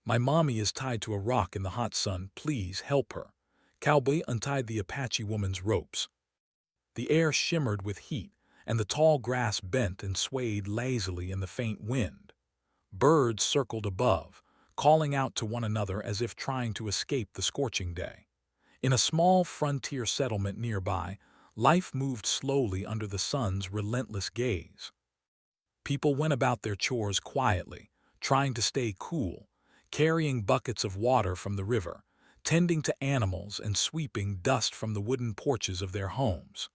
My mommy is tied to a rock in the hot sun. Please help her. Cowboy untied the Apache woman's ropes. The air shimmered with heat, and the tall grass bent and swayed lazily in the faint wind. Birds circled above, calling out to one another as if trying to escape the scorching day. In a small frontier settlement nearby, life moved slowly under the sun's relentless gaze. People went about their chores quietly, trying to stay cool, carrying buckets of water from the river, tending to animals and sweeping dust from the wooden porches of their homes.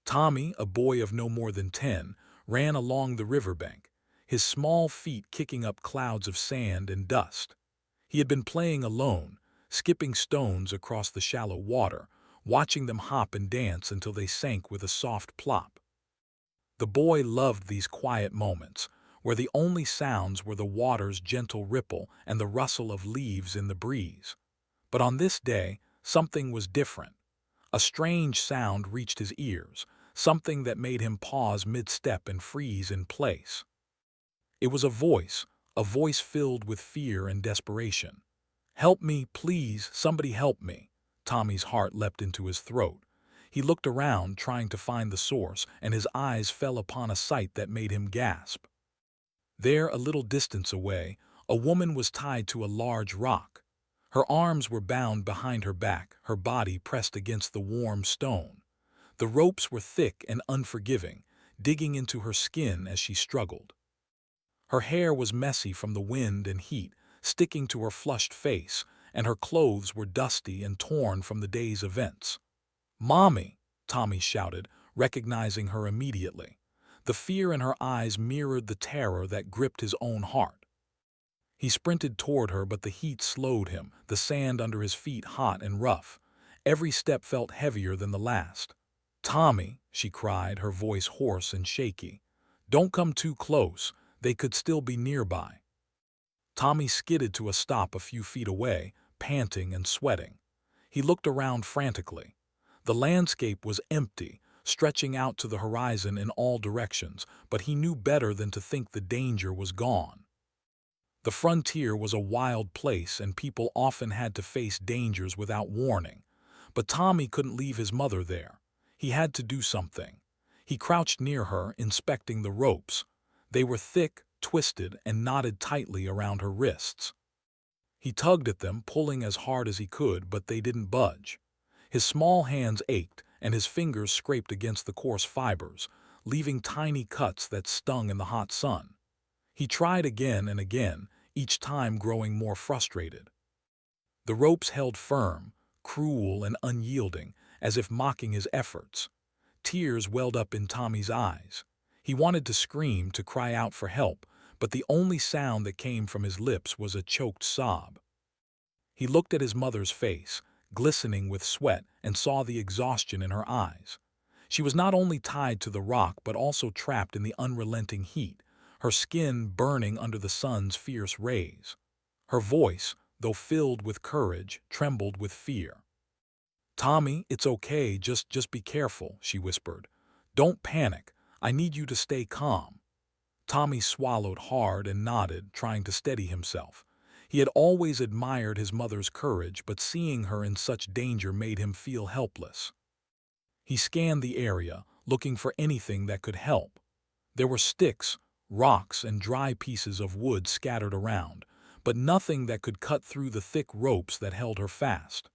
Tommy, a boy of no more than 10, ran along the riverbank, his small feet kicking up clouds of sand and dust. He had been playing alone, skipping stones across the shallow water, watching them hop and dance until they sank with a soft plop. The boy loved these quiet moments, where the only sounds were the water's gentle ripple and the rustle of leaves in the breeze. But on this day, something was different. A strange sound reached his ears, something that made him pause mid-step and freeze in place. It was a voice filled with fear and desperation. "Help me, please, somebody help me." Tommy's heart leapt into his throat. He looked around, trying to find the source, and his eyes fell upon a sight that made him gasp. There, a little distance away, a woman was tied to a large rock. Her arms were bound behind her back, her body pressed against the warm stone. The ropes were thick and unforgiving, digging into her skin as she struggled. Her hair was messy from the wind and heat, sticking to her flushed face, and her clothes were dusty and torn from the day's events. "Mommy!" Tommy shouted, recognizing her immediately. The fear in her eyes mirrored the terror that gripped his own heart. He sprinted toward her, but the heat slowed him, the sand under his feet hot and rough. Every step felt heavier than the last. "Tommy," she cried, her voice hoarse and shaky. "Don't come too close. They could still be nearby." Tommy skidded to a stop a few feet away, panting and sweating. He looked around frantically. The landscape was empty, stretching out to the horizon in all directions, but he knew better than to think the danger was gone. The frontier was a wild place, and people often had to face dangers without warning. But Tommy couldn't leave his mother there. He had to do something. He crouched near her, inspecting the ropes. They were thick, twisted, and knotted tightly around her wrists. He tugged at them, pulling as hard as he could, but they didn't budge. His small hands ached, and his fingers scraped against the coarse fibers, leaving tiny cuts that stung in the hot sun. He tried again and again, each time growing more frustrated. The ropes held firm, cruel and unyielding, as if mocking his efforts. Tears welled up in Tommy's eyes. He wanted to scream, to cry out for help, but the only sound that came from his lips was a choked sob. He looked at his mother's face, glistening with sweat, and saw the exhaustion in her eyes. She was not only tied to the rock but also trapped in the unrelenting heat, her skin burning under the sun's fierce rays. Her voice, though filled with courage, trembled with fear. "Tommy, it's okay, just be careful," she whispered. "Don't panic. I need you to stay calm." Tommy swallowed hard and nodded, trying to steady himself. He had always admired his mother's courage, but seeing her in such danger made him feel helpless. He scanned the area, looking for anything that could help. There were sticks, rocks, and dry pieces of wood scattered around, but nothing that could cut through the thick ropes that held her fast.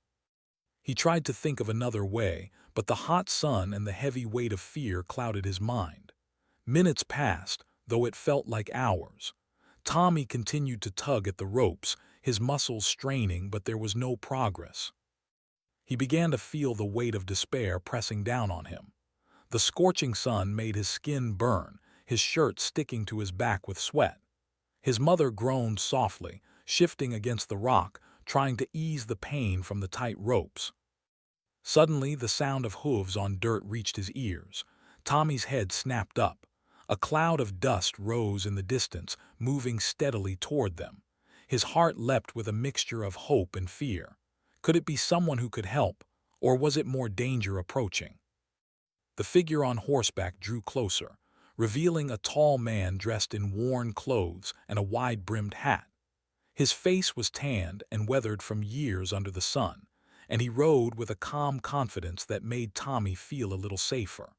He tried to think of another way, but the hot sun and the heavy weight of fear clouded his mind. Minutes passed, though it felt like hours. Tommy continued to tug at the ropes, his muscles straining, but there was no progress. He began to feel the weight of despair pressing down on him. The scorching sun made his skin burn, his shirt sticking to his back with sweat. His mother groaned softly, shifting against the rock, trying to ease the pain from the tight ropes. Suddenly, the sound of hooves on dirt reached his ears. Tommy's head snapped up. A cloud of dust rose in the distance, moving steadily toward them. His heart leapt with a mixture of hope and fear. Could it be someone who could help, or was it more danger approaching? The figure on horseback drew closer, revealing a tall man dressed in worn clothes and a wide-brimmed hat. His face was tanned and weathered from years under the sun, and he rode with a calm confidence that made Tommy feel a little safer.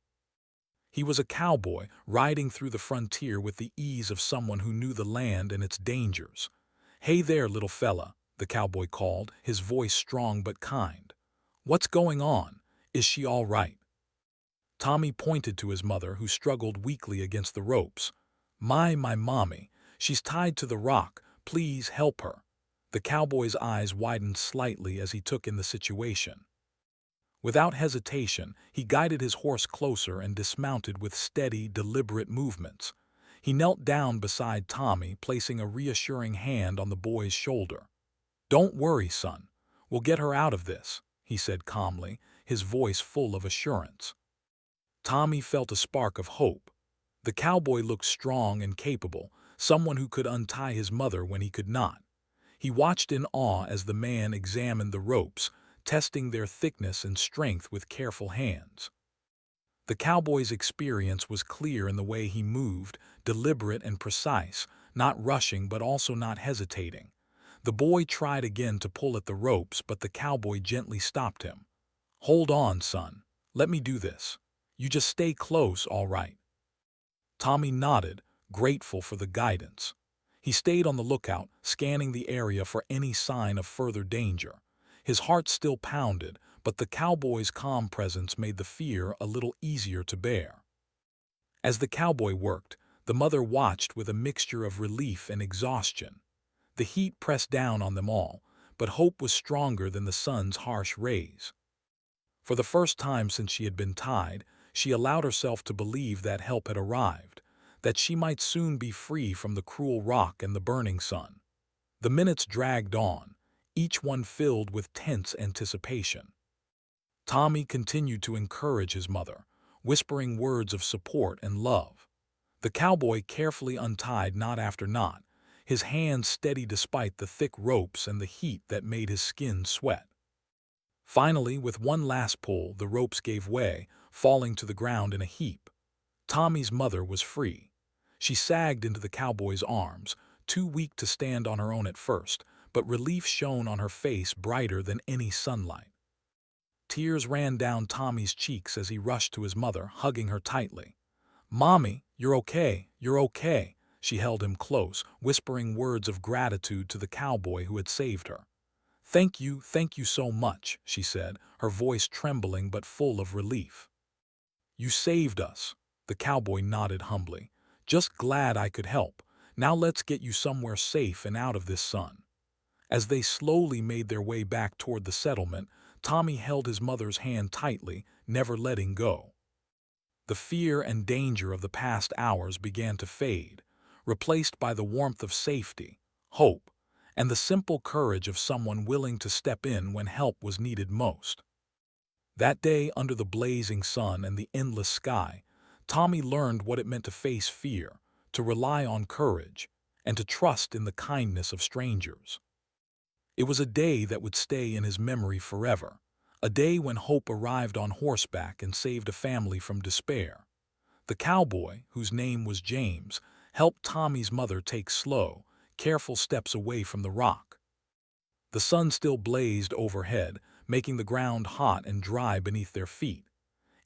He was a cowboy riding through the frontier with the ease of someone who knew the land and its dangers. "Hey there, little fella," the cowboy called, his voice strong but kind. "What's going on? Is she all right?" Tommy pointed to his mother, who struggled weakly against the ropes. My mommy. She's tied to the rock. Please help her." The cowboy's eyes widened slightly as he took in the situation. Without hesitation, he guided his horse closer and dismounted with steady, deliberate movements. He knelt down beside Tommy, placing a reassuring hand on the boy's shoulder. "Don't worry, son. We'll get her out of this," he said calmly, his voice full of assurance. Tommy felt a spark of hope. The cowboy looked strong and capable, someone who could untie his mother when he could not. He watched in awe as the man examined the ropes, testing their thickness and strength with careful hands. The cowboy's experience was clear in the way he moved, deliberate and precise, not rushing but also not hesitating. The boy tried again to pull at the ropes, but the cowboy gently stopped him. "Hold on, son. Let me do this. You just stay close, all right?" Tommy nodded, grateful for the guidance. He stayed on the lookout, scanning the area for any sign of further danger. His heart still pounded, but the cowboy's calm presence made the fear a little easier to bear. As the cowboy worked, the mother watched with a mixture of relief and exhaustion. The heat pressed down on them all, but hope was stronger than the sun's harsh rays. For the first time since she had been tied, she allowed herself to believe that help had arrived, that she might soon be free from the cruel rock and the burning sun. The minutes dragged on, each one filled with tense anticipation. Tommy continued to encourage his mother, whispering words of support and love. The cowboy carefully untied knot after knot, his hands steady despite the thick ropes and the heat that made his skin sweat. Finally, with one last pull, the ropes gave way, falling to the ground in a heap. Tommy's mother was free. She sagged into the cowboy's arms, too weak to stand on her own at first, but relief shone on her face brighter than any sunlight. Tears ran down Tommy's cheeks as he rushed to his mother, hugging her tightly. "Mommy, you're okay, you're okay." She held him close, whispering words of gratitude to the cowboy who had saved her. Thank you so much," she said, her voice trembling but full of relief. "You saved us." The cowboy nodded humbly. "Just glad I could help. Now let's get you somewhere safe and out of this sun." As they slowly made their way back toward the settlement, Tommy held his mother's hand tightly, never letting go. The fear and danger of the past hours began to fade, replaced by the warmth of safety, hope, and the simple courage of someone willing to step in when help was needed most. That day, under the blazing sun and the endless sky, Tommy learned what it meant to face fear, to rely on courage, and to trust in the kindness of strangers. It was a day that would stay in his memory forever, a day when hope arrived on horseback and saved a family from despair. The cowboy, whose name was James, helped Tommy's mother take slow, careful steps away from the rock. The sun still blazed overhead, making the ground hot and dry beneath their feet.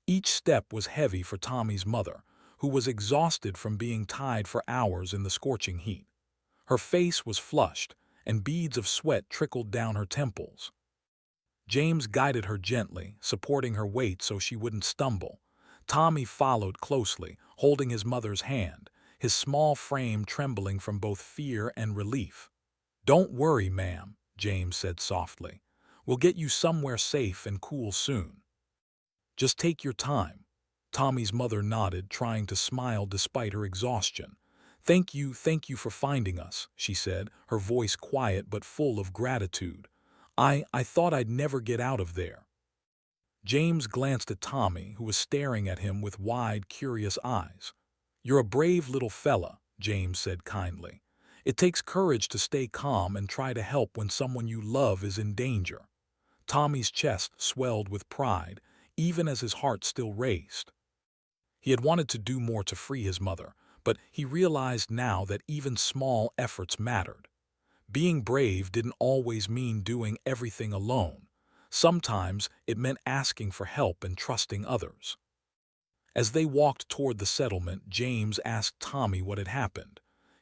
Each step was heavy for Tommy's mother, who was exhausted from being tied for hours in the scorching heat. Her face was flushed, and beads of sweat trickled down her temples. James guided her gently, supporting her weight so she wouldn't stumble. Tommy followed closely, holding his mother's hand, his small frame trembling from both fear and relief. "Don't worry, ma'am," James said softly. "We'll get you somewhere safe and cool soon. Just take your time." Tommy's mother nodded, trying to smile despite her exhaustion. Thank you for finding us," she said, her voice quiet but full of gratitude. I thought I'd never get out of there." James glanced at Tommy, who was staring at him with wide, curious eyes. "You're a brave little fella," James said kindly. "It takes courage to stay calm and try to help when someone you love is in danger." Tommy's chest swelled with pride, even as his heart still raced. He had wanted to do more to free his mother, but he realized now that even small efforts mattered. Being brave didn't always mean doing everything alone. Sometimes it meant asking for help and trusting others. As they walked toward the settlement, James asked Tommy what had happened.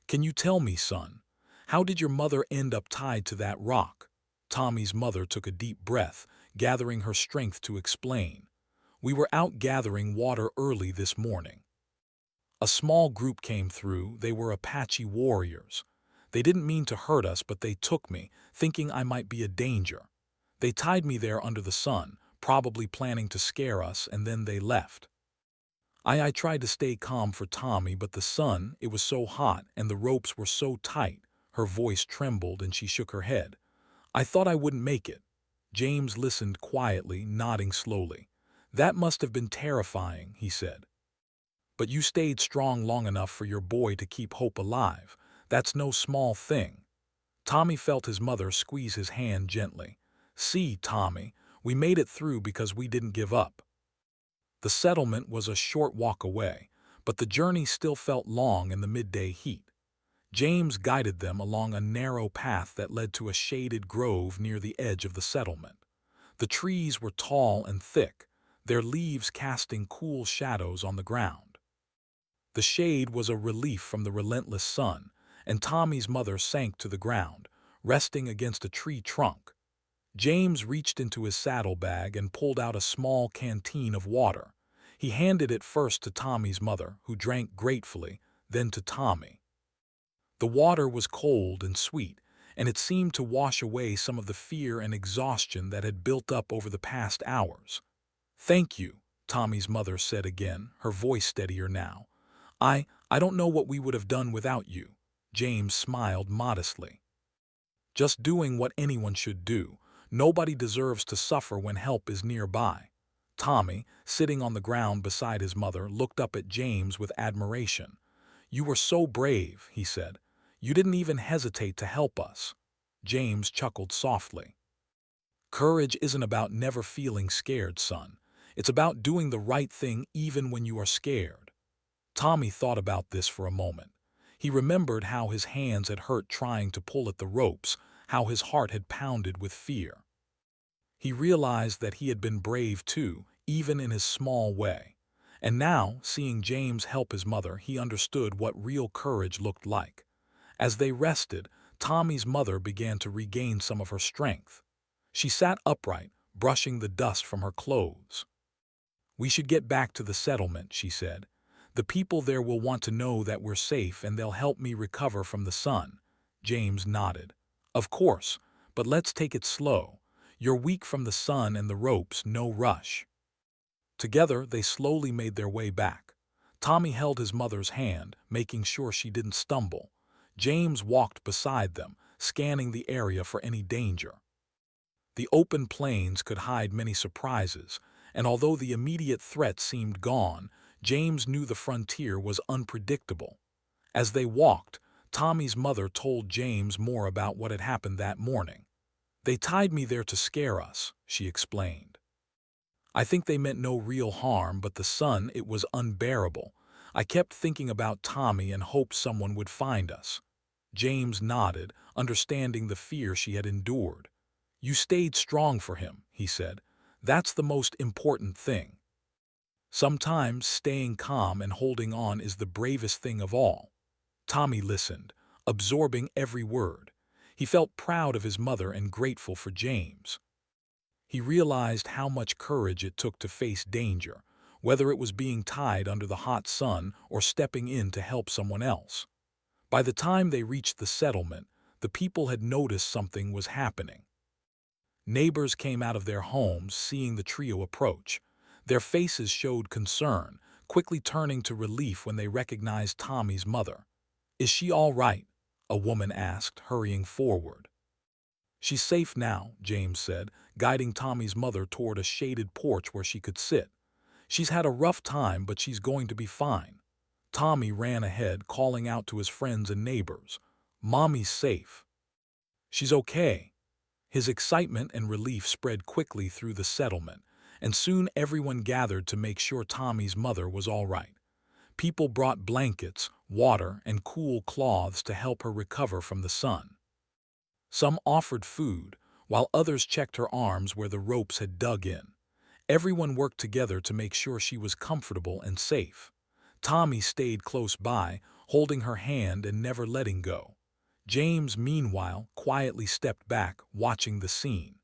"Can you tell me, son? How did your mother end up tied to that rock?" Tommy's mother took a deep breath, gathering her strength to explain. "We were out gathering water early this morning. A small group came through. They were Apache warriors. They didn't mean to hurt us, but they took me, thinking I might be a danger. They tied me there under the sun, probably planning to scare us, and then they left." I tried to stay calm for Tommy, but the sun, it was so hot, and the ropes were so tight. Her voice trembled and she shook her head. "I thought I wouldn't make it." James listened quietly, nodding slowly. "That must have been terrifying," he said. "But you stayed strong long enough for your boy to keep hope alive. That's no small thing." Tommy felt his mother squeeze his hand gently. "See, Tommy, we made it through because we didn't give up." The settlement was a short walk away, but the journey still felt long in the midday heat. James guided them along a narrow path that led to a shaded grove near the edge of the settlement. The trees were tall and thick, their leaves casting cool shadows on the ground. The shade was a relief from the relentless sun, and Tommy's mother sank to the ground, resting against a tree trunk. James reached into his saddlebag and pulled out a small canteen of water. He handed it first to Tommy's mother, who drank gratefully, then to Tommy. The water was cold and sweet, and it seemed to wash away some of the fear and exhaustion that had built up over the past hours. "Thank you," Tommy's mother said again, her voice steadier now. I don't know what we would have done without you." James smiled modestly. "Just doing what anyone should do. Nobody deserves to suffer when help is nearby." Tommy, sitting on the ground beside his mother, looked up at James with admiration. "You were so brave," he said. "You didn't even hesitate to help us." James chuckled softly. "Courage isn't about never feeling scared, son. It's about doing the right thing even when you are scared." Tommy thought about this for a moment. He remembered how his hands had hurt trying to pull at the ropes, how his heart had pounded with fear. He realized that he had been brave too, even in his small way. And now, seeing James help his mother, he understood what real courage looked like. As they rested, Tommy's mother began to regain some of her strength. She sat upright, brushing the dust from her clothes. "We should get back to the settlement," she said. "The people there will want to know that we're safe and they'll help me recover from the sun." James nodded. "Of course, but let's take it slow. You're weak from the sun and the ropes, no rush." Together, they slowly made their way back. Tommy held his mother's hand, making sure she didn't stumble. James walked beside them, scanning the area for any danger. The open plains could hide many surprises, and although the immediate threat seemed gone, James knew the frontier was unpredictable. As they walked, Tommy's mother told James more about what had happened that morning. "They tied me there to scare us," she explained. "I think they meant no real harm, but the sun, it was unbearable. I kept thinking about Tommy and hoped someone would find us." James nodded, understanding the fear she had endured. "You stayed strong for him," he said. "That's the most important thing. Sometimes staying calm and holding on is the bravest thing of all." Tommy listened, absorbing every word. He felt proud of his mother and grateful for James. He realized how much courage it took to face danger, whether it was being tied under the hot sun or stepping in to help someone else. By the time they reached the settlement, the people had noticed something was happening. Neighbors came out of their homes seeing the trio approach. Their faces showed concern, quickly turning to relief when they recognized Tommy's mother. "Is she all right?" a woman asked, hurrying forward. "She's safe now," James said, guiding Tommy's mother toward a shaded porch where she could sit. "She's had a rough time, but she's going to be fine." Tommy ran ahead, calling out to his friends and neighbors. "Mommy's safe. She's okay." His excitement and relief spread quickly through the settlement, and soon everyone gathered to make sure Tommy's mother was all right. People brought blankets, water, and cool cloths to help her recover from the sun. Some offered food, while others checked her arms where the ropes had dug in. Everyone worked together to make sure she was comfortable and safe. Tommy stayed close by, holding her hand and never letting go. James, meanwhile, quietly stepped back, watching the scene.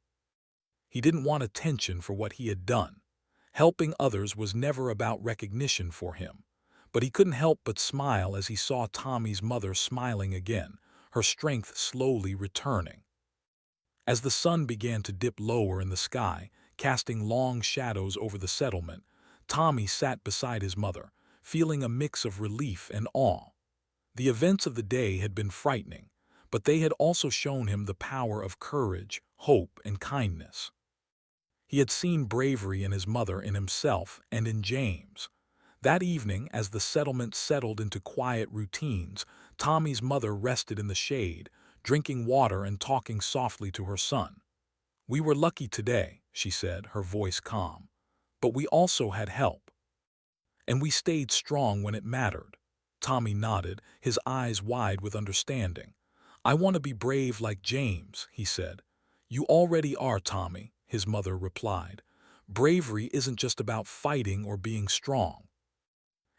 He didn't want attention for what he had done. Helping others was never about recognition for him. But he couldn't help but smile as he saw Tommy's mother smiling again, her strength slowly returning. As the sun began to dip lower in the sky, casting long shadows over the settlement, Tommy sat beside his mother, feeling a mix of relief and awe. The events of the day had been frightening, but they had also shown him the power of courage, hope, and kindness. He had seen bravery in his mother, in himself, and in James. That evening, as the settlement settled into quiet routines, Tommy's mother rested in the shade, drinking water and talking softly to her son. "We were lucky today," she said, her voice calm. "But we also had help. And we stayed strong when it mattered." Tommy nodded, his eyes wide with understanding. "I want to be brave like James," he said. "You already are, Tommy," his mother replied. "Bravery isn't just about fighting or being strong.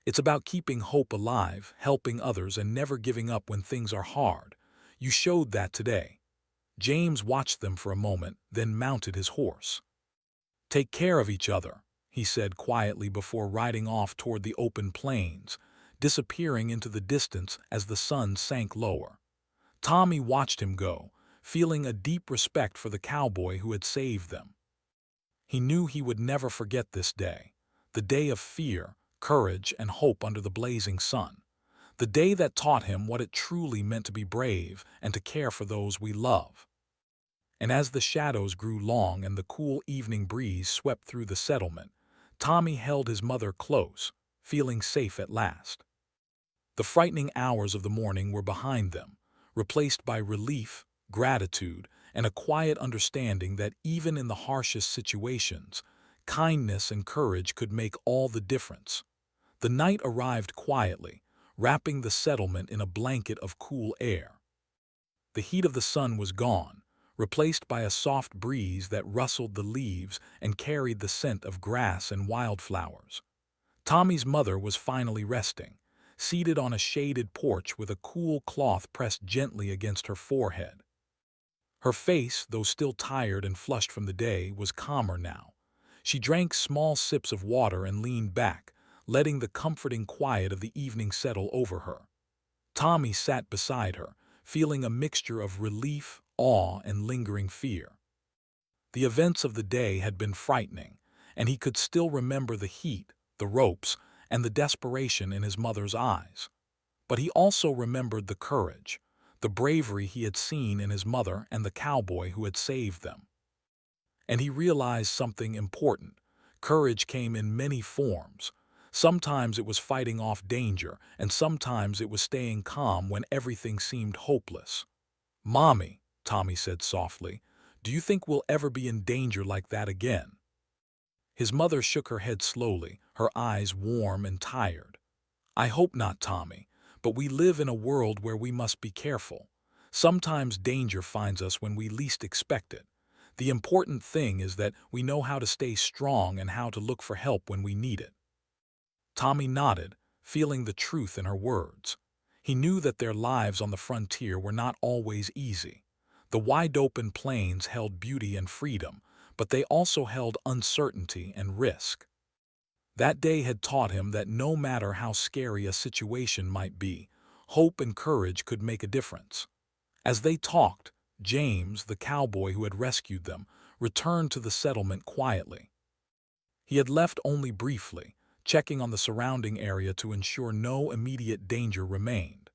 It's about keeping hope alive, helping others, and never giving up when things are hard. You showed that today." James watched them for a moment, then mounted his horse. "Take care of each other," he said quietly before riding off toward the open plains, disappearing into the distance as the sun sank lower. Tommy watched him go, feeling a deep respect for the cowboy who had saved them. He knew he would never forget this day, the day of fear, courage, and hope under the blazing sun, the day that taught him what it truly meant to be brave and to care for those we love. And as the shadows grew long and the cool evening breeze swept through the settlement, Tommy held his mother close, feeling safe at last. The frightening hours of the morning were behind them, replaced by relief, gratitude, and a quiet understanding that even in the harshest situations, kindness and courage could make all the difference. The night arrived quietly, wrapping the settlement in a blanket of cool air. The heat of the sun was gone, replaced by a soft breeze that rustled the leaves and carried the scent of grass and wildflowers. Tommy's mother was finally resting, seated on a shaded porch with a cool cloth pressed gently against her forehead. Her face, though still tired and flushed from the day, was calmer now. She drank small sips of water and leaned back, letting the comforting quiet of the evening settle over her. Tommy sat beside her, feeling a mixture of relief, awe, and lingering fear. The events of the day had been frightening, and he could still remember the heat, the ropes, and the desperation in his mother's eyes. But he also remembered the courage, the bravery he had seen in his mother and the cowboy who had saved them. And he realized something important. Courage came in many forms. Sometimes it was fighting off danger, and sometimes it was staying calm when everything seemed hopeless. "Mommy," Tommy said softly, "do you think we'll ever be in danger like that again?" His mother shook her head slowly, her eyes warm and tired. "I hope not, Tommy, but we live in a world where we must be careful. Sometimes danger finds us when we least expect it. The important thing is that we know how to stay strong and how to look for help when we need it." Tommy nodded, feeling the truth in her words. He knew that their lives on the frontier were not always easy. The wide-open plains held beauty and freedom, but they also held uncertainty and risk. That day had taught him that no matter how scary a situation might be, hope and courage could make a difference. As they talked, James, the cowboy who had rescued them, returned to the settlement quietly. He had left only briefly, checking on the surrounding area to ensure no immediate danger remained.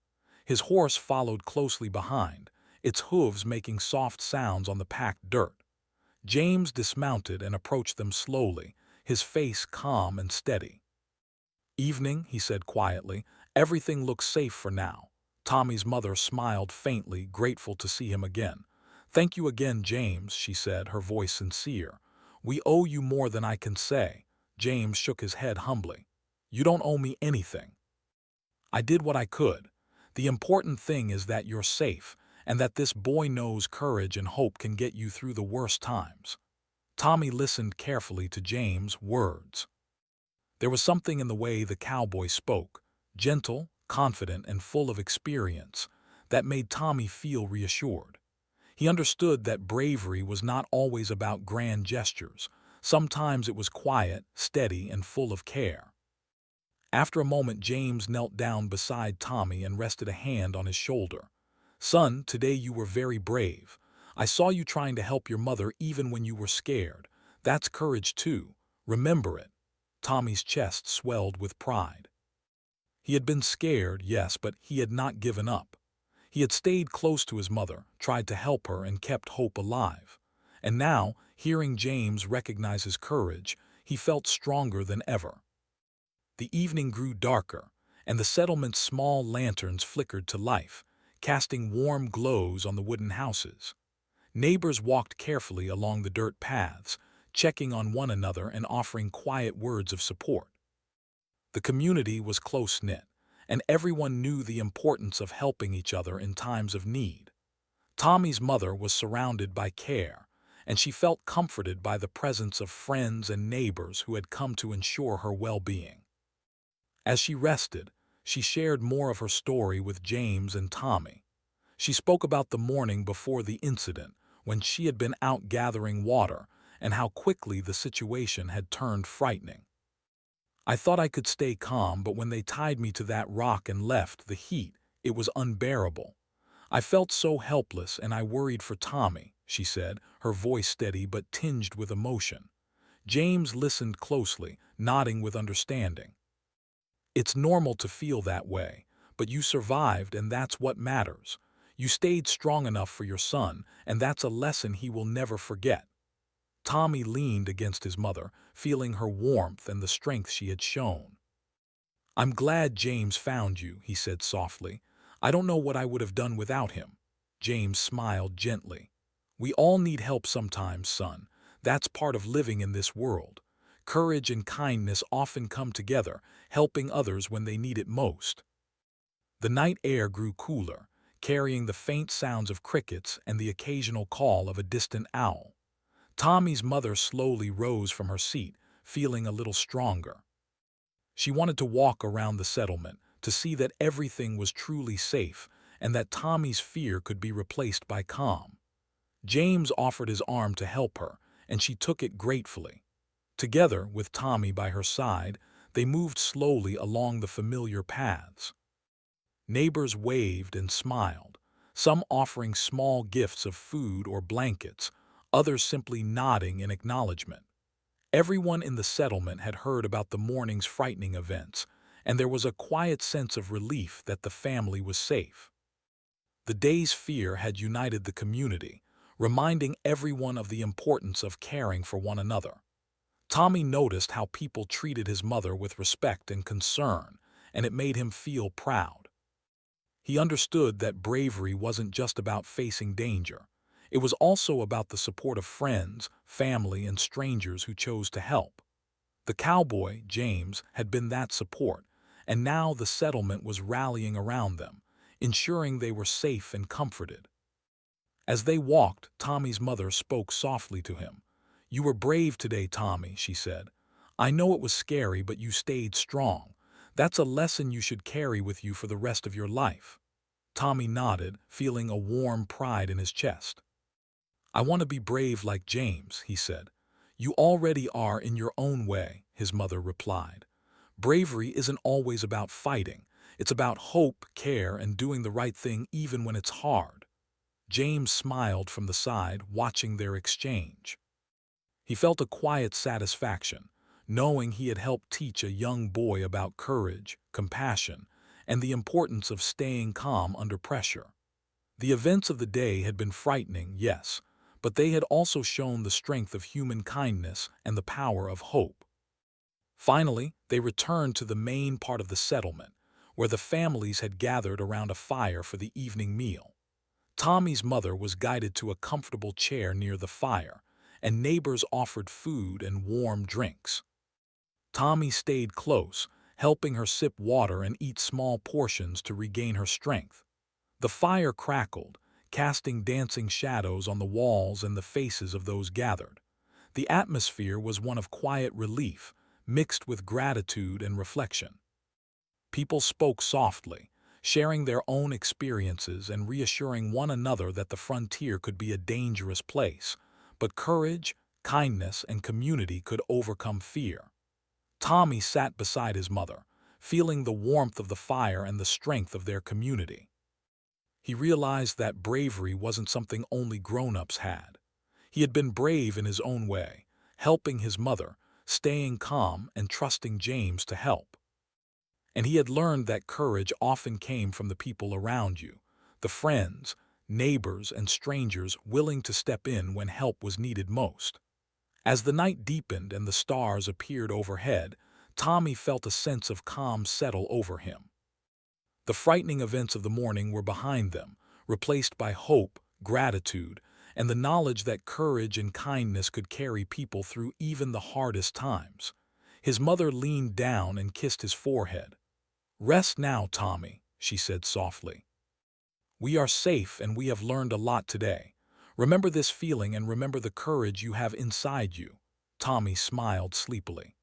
His horse followed closely behind, its hooves making soft sounds on the packed dirt. James dismounted and approached them slowly, his face calm and steady. "Evening," he said quietly. "Everything looks safe for now." Tommy's mother smiled faintly, grateful to see him again. "Thank you again, James," she said, her voice sincere. "We owe you more than I can say." James shook his head humbly. "You don't owe me anything. I did what I could. The important thing is that you're safe, and that this boy knows courage and hope can get you through the worst times. Tommy listened carefully to James' words. There was something in the way the cowboy spoke, gentle, confident, and full of experience, that made Tommy feel reassured. He understood that bravery was not always about grand gestures. Sometimes it was quiet, steady, and full of care. After a moment, James knelt down beside Tommy and rested a hand on his shoulder. "Son, today you were very brave. I saw you trying to help your mother even when you were scared. That's courage too. Remember it." Tommy's chest swelled with pride. He had been scared, yes, but he had not given up. He had stayed close to his mother, tried to help her, and kept hope alive. And now, hearing James recognize his courage, he felt stronger than ever. The evening grew darker, and the settlement's small lanterns flickered to life, casting warm glows on the wooden houses. Neighbors walked carefully along the dirt paths, checking on one another and offering quiet words of support. The community was close-knit, and everyone knew the importance of helping each other in times of need. Tommy's mother was surrounded by care, and she felt comforted by the presence of friends and neighbors who had come to ensure her well-being. As she rested, she shared more of her story with James and Tommy. She spoke about the morning before the incident, when she had been out gathering water, and how quickly the situation had turned frightening. "I thought I could stay calm, but when they tied me to that rock and left the heat, it was unbearable. I felt so helpless and I worried for Tommy," she said, her voice steady but tinged with emotion. James listened closely, nodding with understanding. "It's normal to feel that way, but you survived and that's what matters. You stayed strong enough for your son, and that's a lesson he will never forget." Tommy leaned against his mother, feeling her warmth and the strength she had shown. "I'm glad James found you," he said softly. "I don't know what I would have done without him." James smiled gently. "We all need help sometimes, son. That's part of living in this world. Courage and kindness often come together, helping others when they need it most." The night air grew cooler, carrying the faint sounds of crickets and the occasional call of a distant owl. Tommy's mother slowly rose from her seat, feeling a little stronger. She wanted to walk around the settlement, to see that everything was truly safe, and that Tommy's fear could be replaced by calm. James offered his arm to help her, and she took it gratefully. Together, with Tommy by her side, they moved slowly along the familiar paths. Neighbors waved and smiled, some offering small gifts of food or blankets, others simply nodding in acknowledgement. Everyone in the settlement had heard about the morning's frightening events, and there was a quiet sense of relief that the family was safe. The day's fear had united the community, reminding everyone of the importance of caring for one another. Tommy noticed how people treated his mother with respect and concern, and it made him feel proud. He understood that bravery wasn't just about facing danger. It was also about the support of friends, family, and strangers who chose to help. The cowboy, James, had been that support, and now the settlement was rallying around them, ensuring they were safe and comforted. As they walked, Tommy's mother spoke softly to him. "You were brave today, Tommy," she said. "I know it was scary, but you stayed strong. That's a lesson you should carry with you for the rest of your life." Tommy nodded, feeling a warm pride in his chest. "I want to be brave like James," he said. "You already are in your own way," his mother replied. "Bravery isn't always about fighting. It's about hope, care, and doing the right thing even when it's hard." James smiled from the side, watching their exchange. He felt a quiet satisfaction, knowing he had helped teach a young boy about courage, compassion, and the importance of staying calm under pressure. The events of the day had been frightening, yes, but they had also shown the strength of human kindness and the power of hope. Finally, they returned to the main part of the settlement, where the families had gathered around a fire for the evening meal. Tommy's mother was guided to a comfortable chair near the fire, and neighbors offered food and warm drinks. Tommy stayed close, helping her sip water and eat small portions to regain her strength. The fire crackled, casting dancing shadows on the walls and the faces of those gathered. The atmosphere was one of quiet relief, mixed with gratitude and reflection. People spoke softly, sharing their own experiences and reassuring one another that the frontier could be a dangerous place, but courage, kindness, and community could overcome fear. Tommy sat beside his mother, feeling the warmth of the fire and the strength of their community. He realized that bravery wasn't something only grown-ups had. He had been brave in his own way, helping his mother, staying calm and trusting James to help. And he had learned that courage often came from the people around you, the friends, neighbors, and strangers willing to step in when help was needed most. As the night deepened and the stars appeared overhead, Tommy felt a sense of calm settle over him. The frightening events of the morning were behind them, replaced by hope, gratitude, and the knowledge that courage and kindness could carry people through even the hardest times. His mother leaned down and kissed his forehead. "Rest now, Tommy," she said softly. "We are safe and we have learned a lot today. Remember this feeling and remember the courage you have inside you." Tommy smiled sleepily.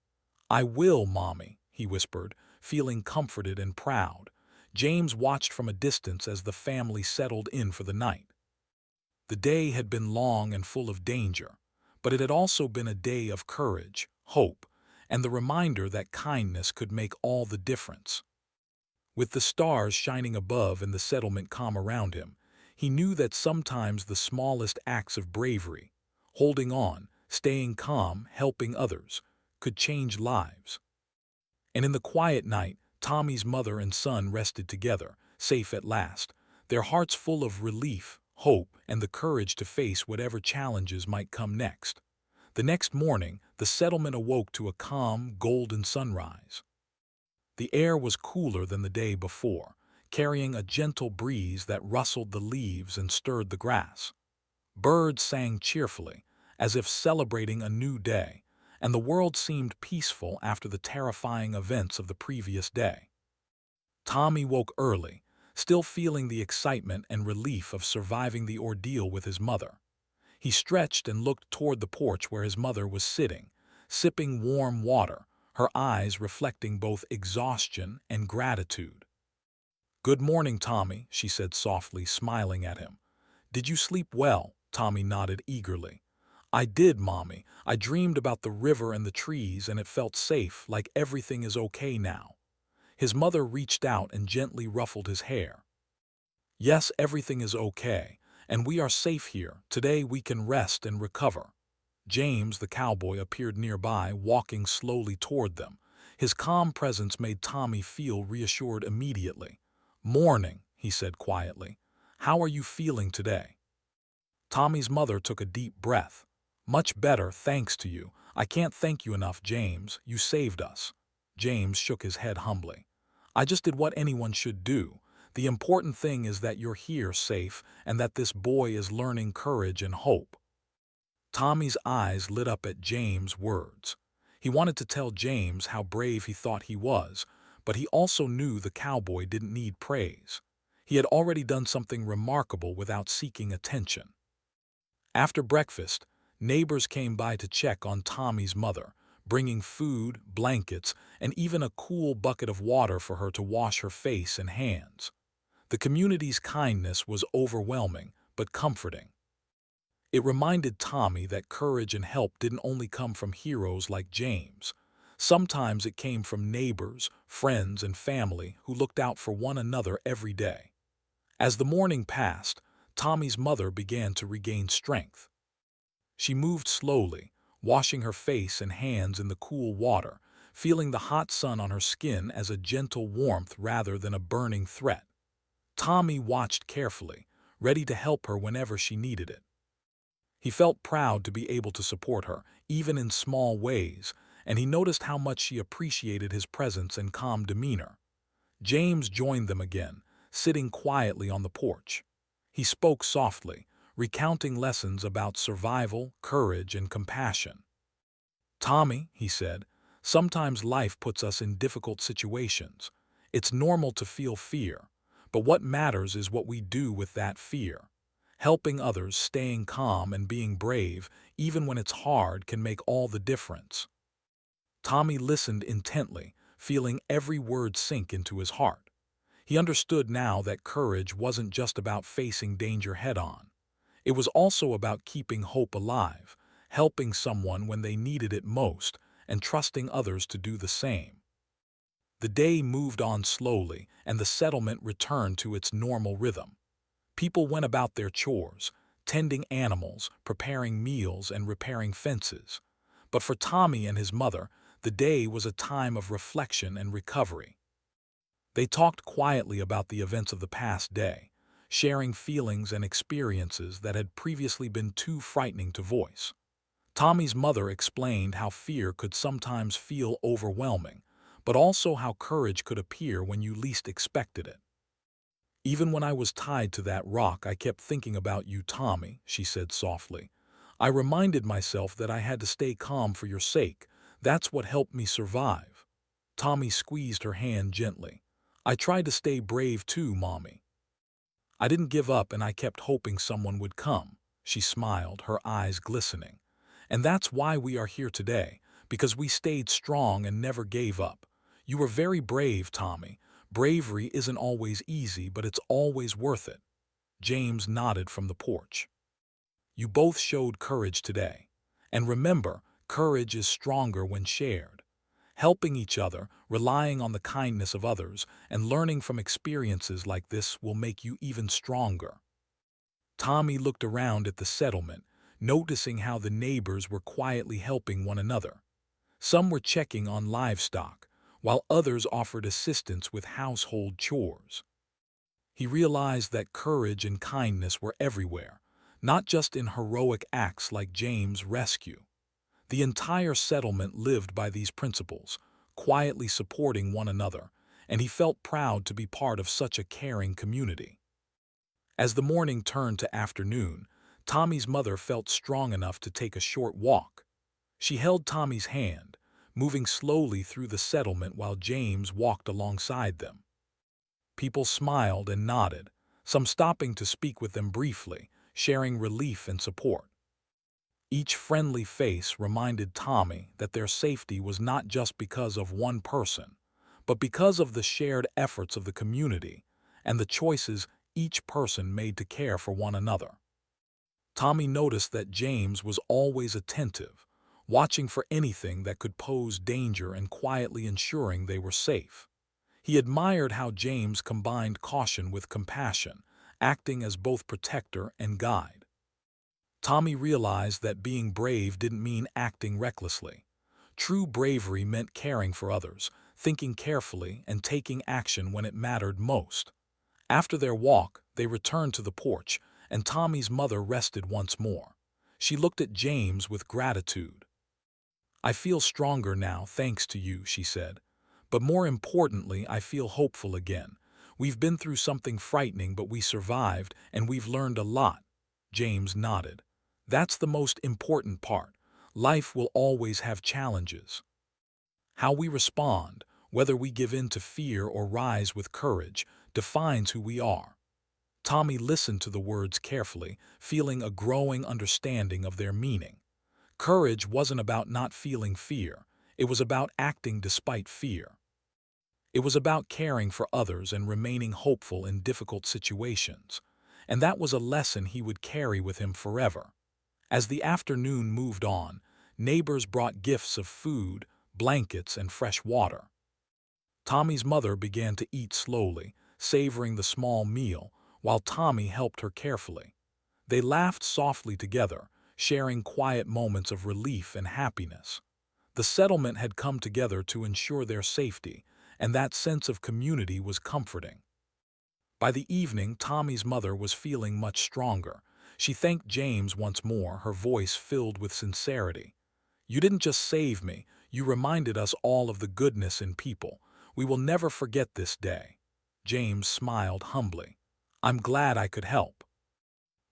"I will, Mommy," he whispered, feeling comforted and proud. James watched from a distance as the family settled in for the night. The day had been long and full of danger, but it had also been a day of courage, hope, and the reminder that kindness could make all the difference. With the stars shining above and the settlement calm around him, he knew that sometimes the smallest acts of bravery, holding on, staying calm, helping others, could change lives. And in the quiet night, Tommy's mother and son rested together, safe at last, their hearts full of relief, hope, and the courage to face whatever challenges might come next. The next morning, the settlement awoke to a calm, golden sunrise. The air was cooler than the day before, carrying a gentle breeze that rustled the leaves and stirred the grass. Birds sang cheerfully, as if celebrating a new day, and the world seemed peaceful after the terrifying events of the previous day. Tommy woke early, still feeling the excitement and relief of surviving the ordeal with his mother. He stretched and looked toward the porch where his mother was sitting, sipping warm water, her eyes reflecting both exhaustion and gratitude. "Good morning, Tommy," she said softly, smiling at him. "Did you sleep well?" Tommy nodded eagerly. "I did, Mommy. I dreamed about the river and the trees, and it felt safe, like everything is okay now." His mother reached out and gently ruffled his hair. "Yes, everything is okay, and we are safe here. Today we can rest and recover." James, the cowboy, appeared nearby, walking slowly toward them. His calm presence made Tommy feel reassured immediately. "Morning," he said quietly. "How are you feeling today?" Tommy's mother took a deep breath. "Much better, thanks to you. I can't thank you enough, James. You saved us." James shook his head humbly. "I just did what anyone should do. The important thing is that you're here safe and that this boy is learning courage and hope." Tommy's eyes lit up at James' words. He wanted to tell James how brave he thought he was, but he also knew the cowboy didn't need praise. He had already done something remarkable without seeking attention. After breakfast, neighbors came by to check on Tommy's mother, bringing food, blankets, and even a cool bucket of water for her to wash her face and hands. The community's kindness was overwhelming, but comforting. It reminded Tommy that courage and help didn't only come from heroes like James. Sometimes it came from neighbors, friends, and family who looked out for one another every day. As the morning passed, Tommy's mother began to regain strength. She moved slowly, washing her face and hands in the cool water, feeling the hot sun on her skin as a gentle warmth rather than a burning threat. Tommy watched carefully, ready to help her whenever she needed it. He felt proud to be able to support her, even in small ways, and he noticed how much she appreciated his presence and calm demeanor. James joined them again, sitting quietly on the porch. He spoke softly, recounting lessons about survival, courage, and compassion. "Tommy," he said, "sometimes life puts us in difficult situations. It's normal to feel fear, but what matters is what we do with that fear. Helping others, staying calm, and being brave, even when it's hard, can make all the difference. Tommy listened intently, feeling every word sink into his heart. He understood now that courage wasn't just about facing danger head-on. It was also about keeping hope alive, helping someone when they needed it most, and trusting others to do the same. The day moved on slowly, and the settlement returned to its normal rhythm. People went about their chores, tending animals, preparing meals, and repairing fences. But for Tommy and his mother, the day was a time of reflection and recovery. They talked quietly about the events of the past day, sharing feelings and experiences that had previously been too frightening to voice. Tommy's mother explained how fear could sometimes feel overwhelming, but also how courage could appear when you least expected it. "Even when I was tied to that rock, I kept thinking about you, Tommy," she said softly. "I reminded myself that I had to stay calm for your sake. That's what helped me survive." Tommy squeezed her hand gently. "I tried to stay brave too, Mommy. I didn't give up, and I kept hoping someone would come." She smiled, her eyes glistening. "And that's why we are here today, because we stayed strong and never gave up. You were very brave, Tommy. Bravery isn't always easy, but it's always worth it." James nodded from the porch. "You both showed courage today. And remember, courage is stronger when shared. Helping each other, relying on the kindness of others, and learning from experiences like this will make you even stronger." Tommy looked around at the settlement, noticing how the neighbors were quietly helping one another. Some were checking on livestock, while others offered assistance with household chores. He realized that courage and kindness were everywhere, not just in heroic acts like James' rescue. The entire settlement lived by these principles, quietly supporting one another, and he felt proud to be part of such a caring community. As the morning turned to afternoon, Tommy's mother felt strong enough to take a short walk. She held Tommy's hand, moving slowly through the settlement while James walked alongside them. People smiled and nodded, some stopping to speak with them briefly, sharing relief and support. Each friendly face reminded Tommy that their safety was not just because of one person, but because of the shared efforts of the community and the choices each person made to care for one another. Tommy noticed that James was always attentive, watching for anything that could pose danger and quietly ensuring they were safe. He admired how James combined caution with compassion, acting as both protector and guide. Tommy realized that being brave didn't mean acting recklessly. True bravery meant caring for others, thinking carefully, and taking action when it mattered most. After their walk, they returned to the porch, and Tommy's mother rested once more. She looked at James with gratitude. "I feel stronger now, thanks to you," she said. "But more importantly, I feel hopeful again. We've been through something frightening, but we survived, and we've learned a lot." James nodded. "That's the most important part. Life will always have challenges. How we respond, whether we give in to fear or rise with courage, defines who we are." Tommy listened to the words carefully, feeling a growing understanding of their meaning. Courage wasn't about not feeling fear. It was about acting despite fear. It was about caring for others and remaining hopeful in difficult situations. And that was a lesson he would carry with him forever. As the afternoon moved on, neighbors brought gifts of food, blankets, and fresh water. Tommy's mother began to eat slowly, savoring the small meal, while Tommy helped her carefully. They laughed softly together, sharing quiet moments of relief and happiness. The settlement had come together to ensure their safety, and that sense of community was comforting. By the evening, Tommy's mother was feeling much stronger. She thanked James once more, her voice filled with sincerity. "You didn't just save me, you reminded us all of the goodness in people. We will never forget this day." James smiled humbly. "I'm glad I could help.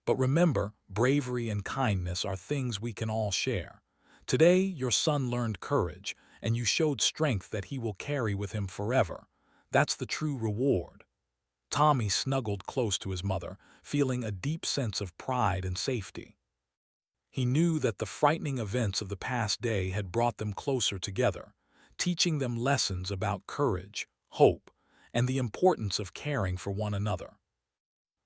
But remember, bravery and kindness are things we can all share. Today, your son learned courage, and you showed strength that he will carry with him forever. That's the true reward." Tommy snuggled close to his mother, feeling a deep sense of pride and safety. He knew that the frightening events of the past day had brought them closer together, teaching them lessons about courage, hope, and the importance of caring for one another.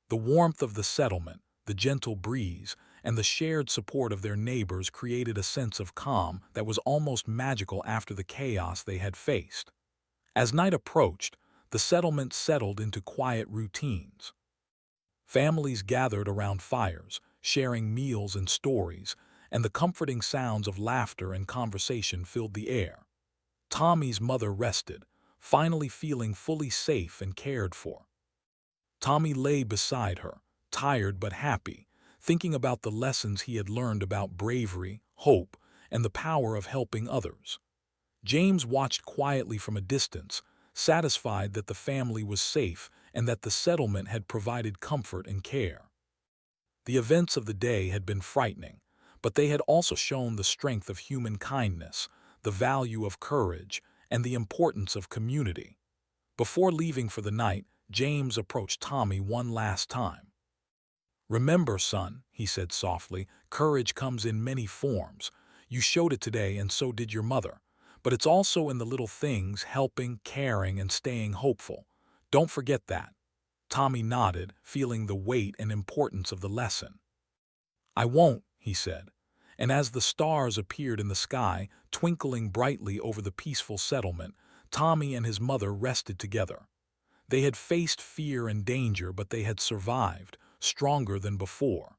The warmth of the settlement, the gentle breeze, and the shared support of their neighbors created a sense of calm that was almost magical after the chaos they had faced. As night approached, the settlement settled into quiet routines. Families gathered around fires, sharing meals and stories, and the comforting sounds of laughter and conversation filled the air. Tommy's mother rested, finally feeling fully safe and cared for. Tommy lay beside her, tired but happy, thinking about the lessons he had learned about bravery, hope, and the power of helping others. James watched quietly from a distance, satisfied that the family was safe and that the settlement had provided comfort and care. The events of the day had been frightening, but they had also shown the strength of human kindness, the value of courage, and the importance of community. Before leaving for the night, James approached Tommy one last time. "Remember, son," he said softly, "courage comes in many forms. You showed it today and so did your mother. But it's also in the little things, helping, caring, and staying hopeful. Don't forget that." Tommy nodded, feeling the weight and importance of the lesson. "I won't," he said. And as the stars appeared in the sky, twinkling brightly over the peaceful settlement, Tommy and his mother rested together. They had faced fear and danger, but they had survived, stronger than before.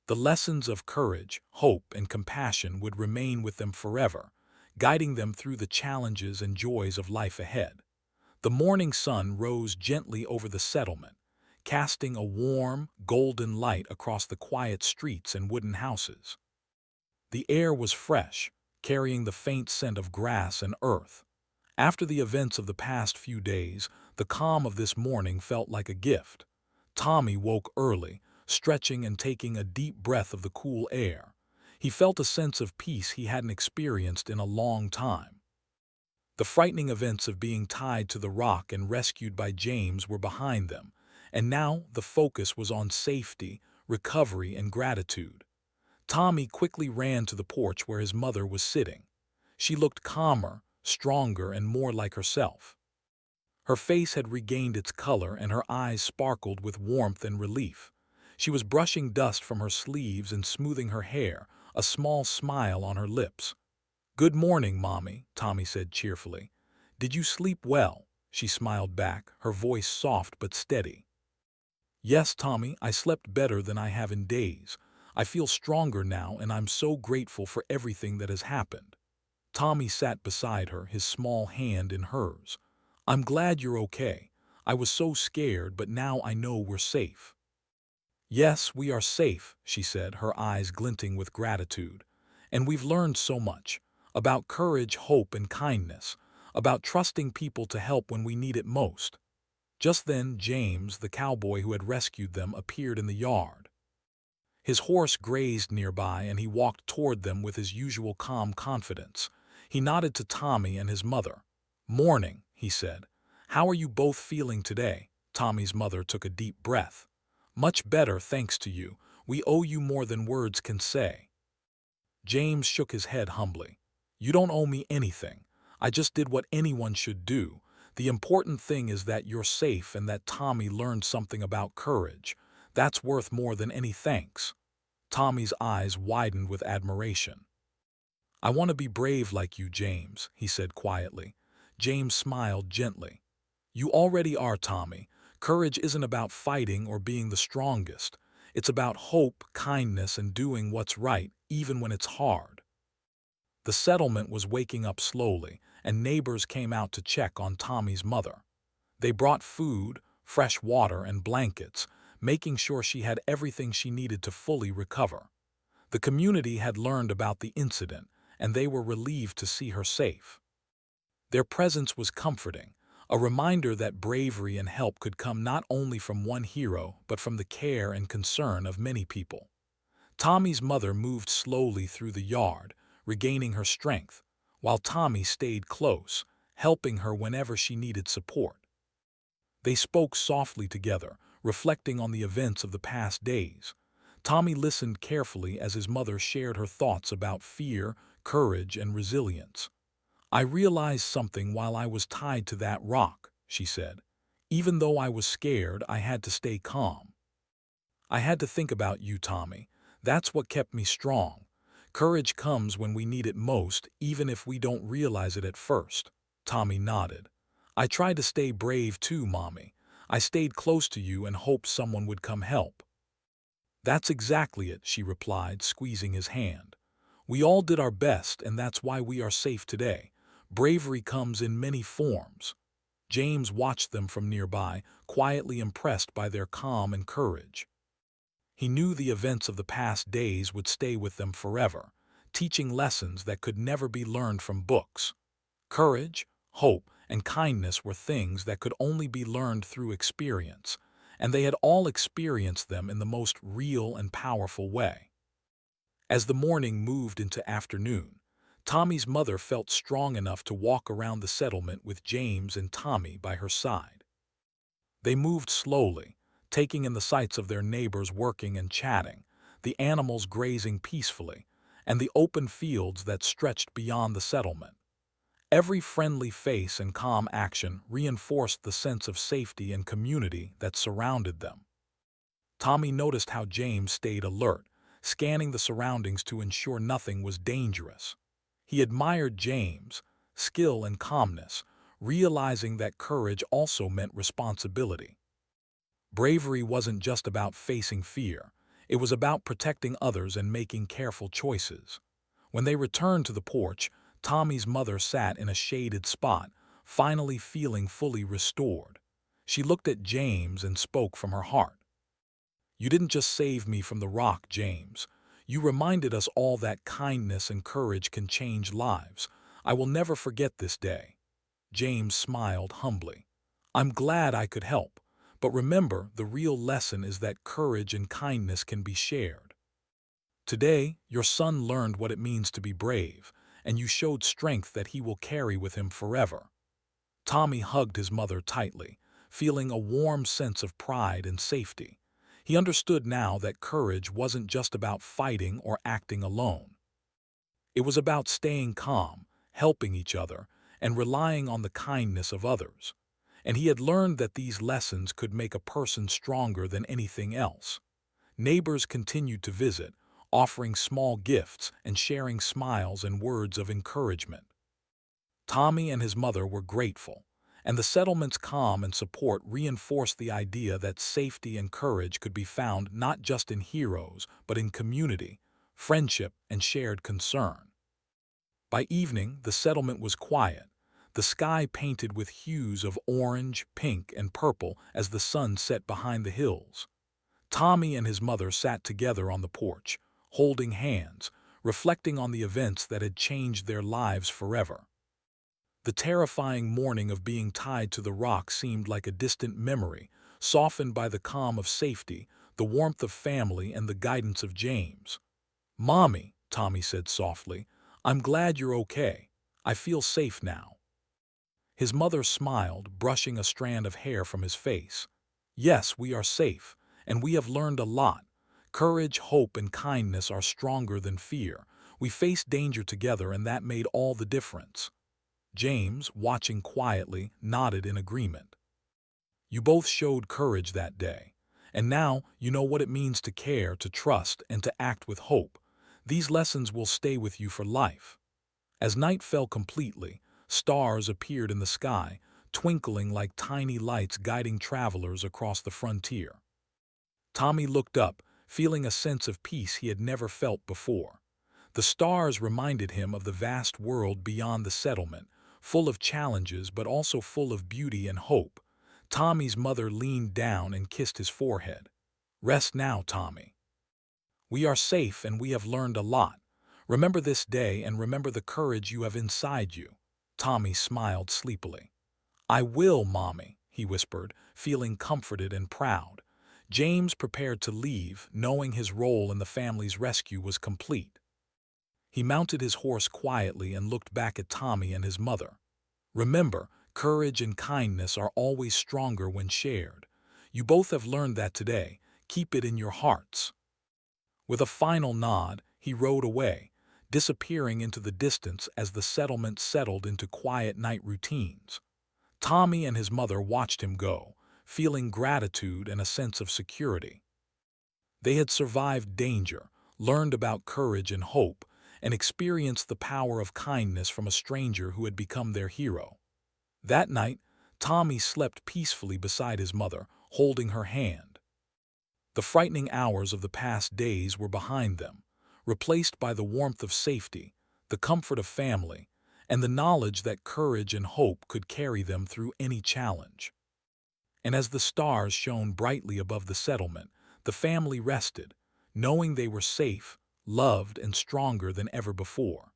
The lessons of courage, hope, and compassion would remain with them forever, guiding them through the challenges and joys of life ahead. The morning sun rose gently over the settlement, casting a warm, golden light across the quiet streets and wooden houses. The air was fresh, carrying the faint scent of grass and earth. After the events of the past few days, the calm of this morning felt like a gift. Tommy woke early, stretching and taking a deep breath of the cool air. He felt a sense of peace he hadn't experienced in a long time. The frightening events of being tied to the rock and rescued by James were behind them, and now the focus was on safety, recovery, and gratitude. Tommy quickly ran to the porch where his mother was sitting. She looked calmer, stronger, and more like herself. Her face had regained its color and her eyes sparkled with warmth and relief. She was brushing dust from her sleeves and smoothing her hair, a small smile on her lips. "Good morning, Mommy," Tommy said cheerfully. "Did you sleep well?" She smiled back, her voice soft but steady. "Yes, Tommy, I slept better than I have in days. I feel stronger now and I'm so grateful for everything that has happened." Tommy sat beside her, his small hand in hers. "I'm glad you're okay. I was so scared, but now I know we're safe." "Yes, we are safe," she said, her eyes glinting with gratitude. "And we've learned so much. About courage, hope, and kindness. About trusting people to help when we need it most." Just then, James, the cowboy who had rescued them, appeared in the yard. His horse grazed nearby and he walked toward them with his usual calm confidence. He nodded to Tommy and his mother. "Morning," he said. "How are you both feeling today?" Tommy's mother took a deep breath. "Much better, thanks to you. We owe you more than words can say." James shook his head humbly. "You don't owe me anything. I just did what anyone should do. The important thing is that you're safe and that Tommy learned something about courage. That's worth more than any thanks." Tommy's eyes widened with admiration. "I want to be brave like you, James," he said quietly. James smiled gently. "You already are, Tommy. Courage isn't about fighting or being the strongest. It's about hope, kindness, and doing what's right, even when it's hard." The settlement was waking up slowly, and neighbors came out to check on Tommy's mother. They brought food, fresh water, and blankets, making sure she had everything she needed to fully recover. The community had learned about the incident, and they were relieved to see her safe. Their presence was comforting, a reminder that bravery and help could come not only from one hero, but from the care and concern of many people. Tommy's mother moved slowly through the yard, regaining her strength, while Tommy stayed close, helping her whenever she needed support. They spoke softly together, reflecting on the events of the past days. Tommy listened carefully as his mother shared her thoughts about fear, courage, and resilience. "I realized something while I was tied to that rock," she said. "Even though I was scared, I had to stay calm. I had to think about you, Tommy. That's what kept me strong. Courage comes when we need it most, even if we don't realize it at first." Tommy nodded. "I tried to stay brave too, Mommy. I stayed close to you and hoped someone would come help." "That's exactly it," she replied, squeezing his hand. "We all did our best, and that's why we are safe today. Bravery comes in many forms." James watched them from nearby, quietly impressed by their calm and courage. He knew the events of the past days would stay with them forever, teaching lessons that could never be learned from books. Courage, hope, and kindness were things that could only be learned through experience, and they had all experienced them in the most real and powerful way. As the morning moved into afternoon, Tommy's mother felt strong enough to walk around the settlement with James and Tommy by her side. They moved slowly, taking in the sights of their neighbors working and chatting, the animals grazing peacefully, and the open fields that stretched beyond the settlement. Every friendly face and calm action reinforced the sense of safety and community that surrounded them. Tommy noticed how James stayed alert, scanning the surroundings to ensure nothing was dangerous. He admired James' skill and calmness, realizing that courage also meant responsibility. Bravery wasn't just about facing fear, it was about protecting others and making careful choices. When they returned to the porch, Tommy's mother sat in a shaded spot, finally feeling fully restored. She looked at James and spoke from her heart. "You didn't just save me from the rock, James. You reminded us all that kindness and courage can change lives. I will never forget this day." James smiled humbly. "I'm glad I could help. But remember, the real lesson is that courage and kindness can be shared. Today, your son learned what it means to be brave, and you showed strength that he will carry with him forever." Tommy hugged his mother tightly, feeling a warm sense of pride and safety. He understood now that courage wasn't just about fighting or acting alone. It was about staying calm, helping each other, and relying on the kindness of others. And he had learned that these lessons could make a person stronger than anything else. Neighbors continued to visit, offering small gifts and sharing smiles and words of encouragement. Tommy and his mother were grateful, and the settlement's calm and support reinforced the idea that safety and courage could be found not just in heroes, but in community, friendship, and shared concern. By evening, the settlement was quiet, the sky painted with hues of orange, pink, and purple as the sun set behind the hills. Tommy and his mother sat together on the porch, holding hands, reflecting on the events that had changed their lives forever. The terrifying morning of being tied to the rock seemed like a distant memory, softened by the calm of safety, the warmth of family, and the guidance of James. "Mommy," Tommy said softly, "I'm glad you're okay. I feel safe now." His mother smiled, brushing a strand of hair from his face. "Yes, we are safe, and we have learned a lot. Courage, hope, and kindness are stronger than fear. We faced danger together, and that made all the difference." James, watching quietly, nodded in agreement. "You both showed courage that day, and now you know what it means to care, to trust, and to act with hope. These lessons will stay with you for life." As night fell completely, stars appeared in the sky, twinkling like tiny lights guiding travelers across the frontier. Tommy looked up, feeling a sense of peace he had never felt before. The stars reminded him of the vast world beyond the settlement, full of challenges but also full of beauty and hope. Tommy's mother leaned down and kissed his forehead. "Rest now, Tommy. We are safe and we have learned a lot. Remember this day and remember the courage you have inside you." Tommy smiled sleepily. "I will, Mommy," he whispered, feeling comforted and proud. James prepared to leave, knowing his role in the family's rescue was complete. He mounted his horse quietly and looked back at Tommy and his mother. "Remember, Courage and kindness are always stronger when shared. You both have learned that today. Keep it in your hearts." With a final nod, he rode away, disappearing into the distance as the settlement settled into quiet night routines. Tommy and his mother watched him go, feeling gratitude and a sense of security. They had survived danger, learned about courage and hope, and experienced the power of kindness from a stranger who had become their hero. That night, Tommy slept peacefully beside his mother, holding her hand. The frightening hours of the past days were behind them, replaced by the warmth of safety, the comfort of family, and the knowledge that courage and hope could carry them through any challenge. And as the stars shone brightly above the settlement, the family rested, knowing they were safe, loved, and stronger than ever before.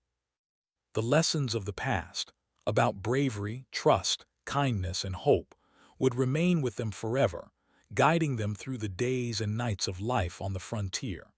The lessons of the past, about bravery, trust, kindness, and hope, would remain with them forever, guiding them through the days and nights of life on the frontier.